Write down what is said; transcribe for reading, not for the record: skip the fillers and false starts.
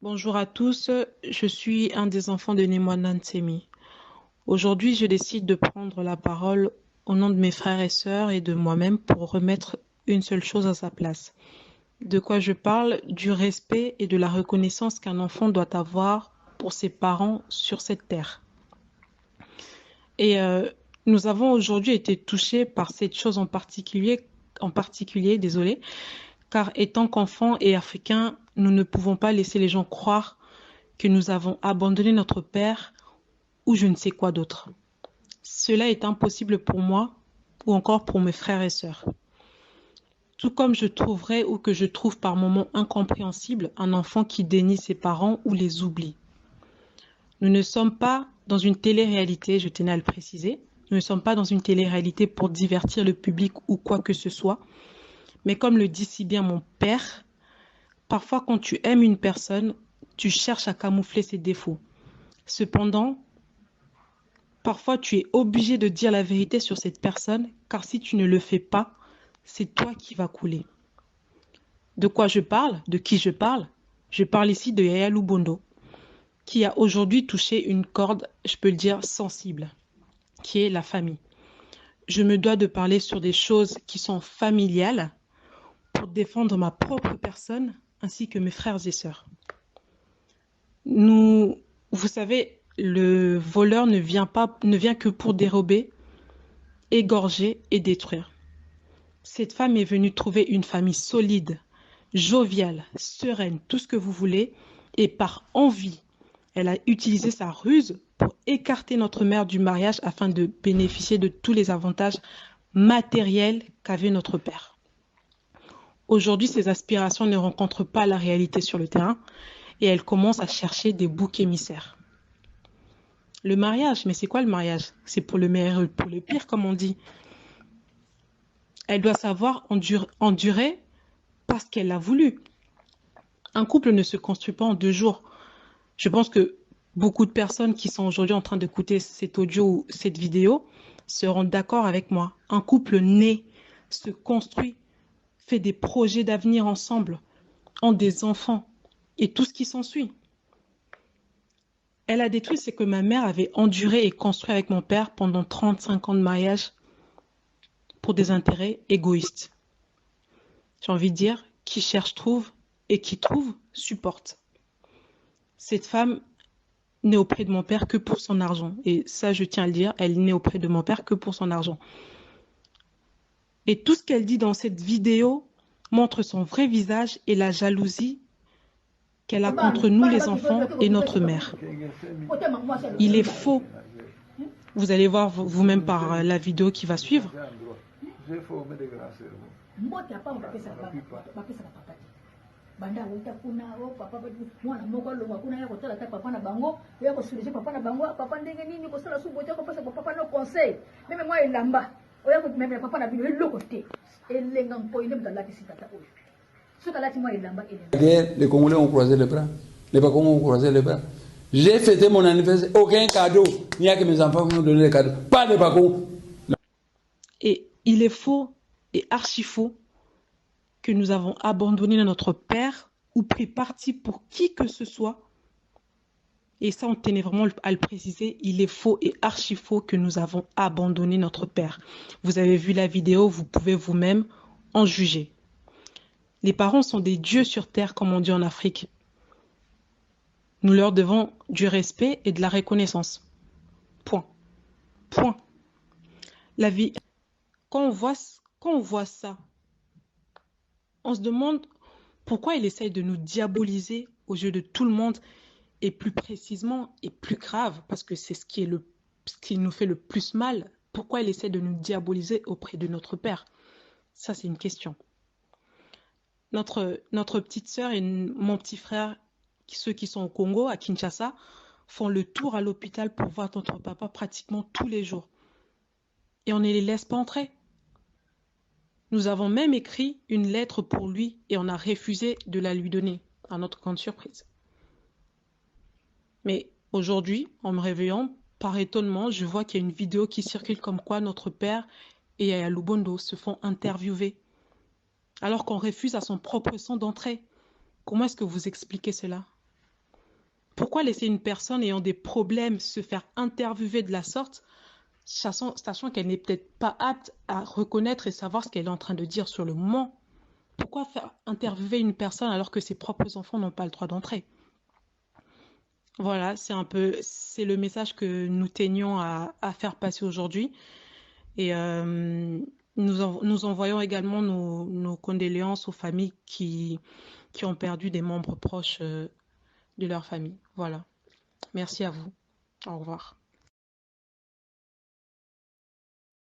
Bonjour à tous, je suis un des enfants de Nemwana Nsemi. Aujourd'hui, je décide de prendre la parole au nom de mes frères et sœurs et de moi-même pour remettre une seule chose à sa place. De quoi je parle? Du respect et de la reconnaissance qu'un enfant doit avoir pour ses parents sur cette terre. Et nous avons aujourd'hui été touchés par cette chose en particulier, désolé, car étant qu'enfants et africains, nous ne pouvons pas laisser les gens croire que nous avons abandonné notre père ou je ne sais quoi d'autre. Cela est impossible pour moi ou encore pour mes frères et sœurs. Tout comme je trouverais ou que je trouve par moments incompréhensible un enfant qui dénie ses parents ou les oublie. Nous ne sommes pas dans une télé-réalité, je tenais à le préciser. Nous ne sommes pas dans une télé-réalité pour divertir le public ou quoi que ce soit. Mais comme le dit si bien mon père, parfois quand tu aimes une personne, tu cherches à camoufler ses défauts. Cependant, parfois, tu es obligé de dire la vérité sur cette personne, car si tu ne le fais pas, c'est toi qui vas couler. De quoi je parle? De qui je parle? Je parle ici de Yaya Lubondo, qui a aujourd'hui touché une corde, je peux le dire, sensible, qui est la famille. Je me dois de parler sur des choses qui sont familiales pour défendre ma propre personne ainsi que mes frères et sœurs. Vous savez, le voleur ne vient que pour dérober, égorger et détruire. Cette femme est venue trouver une famille solide, joviale, sereine, tout ce que vous voulez, et par envie, elle a utilisé sa ruse pour écarter notre mère du mariage afin de bénéficier de tous les avantages matériels qu'avait notre père. Aujourd'hui, ses aspirations ne rencontrent pas la réalité sur le terrain et elle commence à chercher des boucs émissaires. Le mariage, mais c'est quoi le mariage? C'est pour le meilleur et pour le pire, comme on dit. Elle doit savoir endurer parce qu'elle l'a voulu. Un couple ne se construit pas en 2 jours. Je pense que beaucoup de personnes qui sont aujourd'hui en train d'écouter cet audio ou cette vidéo seront d'accord avec moi. Un couple naît, se construit, fait des projets d'avenir ensemble, ont des enfants et tout ce qui s'ensuit. Elle a détruit ce que ma mère avait enduré et construit avec mon père pendant 35 ans de mariage pour des intérêts égoïstes. J'ai envie de dire, qui cherche trouve et qui trouve supporte. Cette femme n'est auprès de mon père que pour son argent. Et ça, je tiens à le dire, elle n'est auprès de mon père que pour son argent. Et tout ce qu'elle dit dans cette vidéo montre son vrai visage et la jalousie qu'elle a contre nous les enfants et notre mère. Il est faux. Vous allez voir vous-même par la vidéo qui va suivre. Banda wuta kuna papa mwana moko longa kuna ya kotala ta papa na bango ya ko suluger papa na bango papa ndenge nini ko sala subo te ko pesa papa no conseil même moi elamba oya ko même papa na bino eloko te elenga mpo ine mdala ki sitata oyo soka lati moi elamba elenga. Les Congolais ont croisé les bras, les Congolais ont croisé les bras. J'ai fêté mon anniversaire, aucun cadeau, il n'y a que mes enfants qui m'ont donné les cadeaux, pas de Bacon. Et il est faux et archi faux que nous avons abandonné notre père ou pris parti pour qui que ce soit. Et ça, on tenait vraiment à le préciser. Il est faux et archi faux que nous avons abandonné notre père. Vous avez vu la vidéo, vous pouvez vous-même en juger. Les parents sont des dieux sur terre, comme on dit en Afrique. Nous leur devons du respect et de la reconnaissance. Point. Point. La vie, quand on voit ça, on se demande pourquoi il essaye de nous diaboliser aux yeux de tout le monde et plus précisément et plus grave, parce que c'est ce qui nous fait le plus mal. Pourquoi il essaie de nous diaboliser auprès de notre père? Ça, c'est une question. Notre petite sœur et mon petit frère, ceux qui sont au Congo, à Kinshasa, font le tour à l'hôpital pour voir notre papa pratiquement tous les jours. Et on ne les laisse pas entrer. Nous avons même écrit une lettre pour lui et on a refusé de la lui donner, à notre grande surprise. Mais aujourd'hui, en me réveillant, par étonnement, je vois qu'il y a une vidéo qui circule comme quoi notre père et Yaya Lubondo se font interviewer, alors qu'on refuse à son propre sang d'entrer. Comment est-ce que vous expliquez cela? Pourquoi laisser une personne ayant des problèmes se faire interviewer de la sorte, sachant qu'elle n'est peut-être pas apte à reconnaître et savoir ce qu'elle est en train de dire sur le moment? Pourquoi faire interviewer une personne alors que ses propres enfants n'ont pas le droit d'entrer? Voilà, c'est le message que nous tenions à faire passer aujourd'hui. Et nous envoyons également nos condoléances aux familles qui ont perdu des membres proches de leur famille. Voilà. Merci à vous. Au revoir.